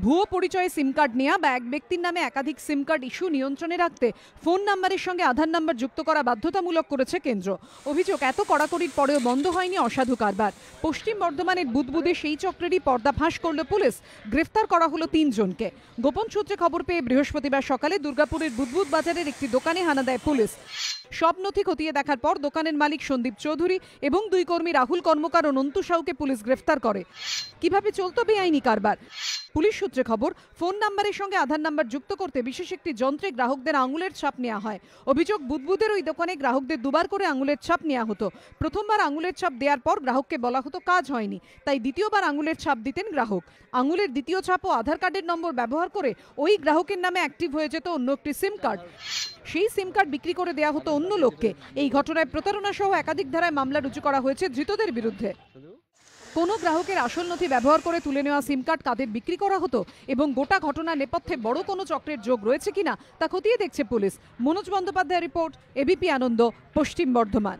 ভুয়ো পরিচয়ে সিম কার্ড নেওয়া বা এক ব্যক্তির নামে একাধিক সিম কার্ড ইস্যু নিয়ন্ত্রণে রাখতে ফোন নাম্বারের সঙ্গে আধার নাম্বার যুক্ত করা বাধ্যতামূলক করেছে কেন্দ্র। অভিযোগ, এত কড়াকড়ির পরেও বন্ধ হয়নি অসাধু কারবার। পশ্চিম বর্ধমানের বুদবুদে সেই চক্রেরই পর্দাফাঁস করল পুলিশ। গ্রেফতার করা হলো 3 জনকে। গোপন সূত্রে খবর পেয়ে বৃহস্পতিবার সকালে দুর্গাপুরের বুদবুদ বাজারের একটি দোকানে হানা দেয় পুলিশ। সব নথি খতিয়ে দেখার পর দোকানের মালিক সন্দীপ চৌধুরী এবং 2 কর্মী রাহুল কর্মকার ও নন্তু সাউকে পুলিশ গ্রেফতার করে। কিভাবে চলতো বেআইনি কারবার? পুলিশ সূত্রে খবর, ফোন নাম্বারের সঙ্গে আধার নাম্বার যুক্ত করতে বিশেষ একটি যন্ত্রে গ্রাহকদের আঙুলের ছাপ নেওয়া হয়। অভিযোগ, বুদবুদের ওই দোকানে গ্রাহকদের 2 বার করে আঙুলের ছাপ নেওয়া হতো। প্রথমবার আঙুলের ছাপ দেওয়ার পর গ্রাহককে বলা হতো কাজ হয়নি, তাই দ্বিতীয়বার আঙুলের ছাপ দিতেন গ্রাহক। আঙুলের দ্বিতীয় ছাপ ও আধার কার্ডের নম্বর ব্যবহার করে ওই গ্রাহকের নামে অ্যাক্টিভ হয়ে যেত অন্য একটি সিম কার্ড। সেই সিম কার্ড বিক্রি করে দেওয়া হতো অন্য লোককে। এই ঘটনায় প্রতারণা সহ একাধিক ধারায় মামলা রুজু করা হয়েছে ধৃতদের বিরুদ্ধে। কোনো গ্রাহকের আসল নথি ব্যবহার করে তুলে নেওয়া সিম কার্ড কাদের বিক্রি করা হতো এবং গোটা ঘটনার নেপথ্যে বড় কোনো চক্রের যোগ রয়েছে কিনা তা খতিয়ে দেখছে পুলিশ। মনোজ বন্দ্যোপাধ্যায়ের রিপোর্ট, এবিপি আনন্দ, পশ্চিম বর্ধমান।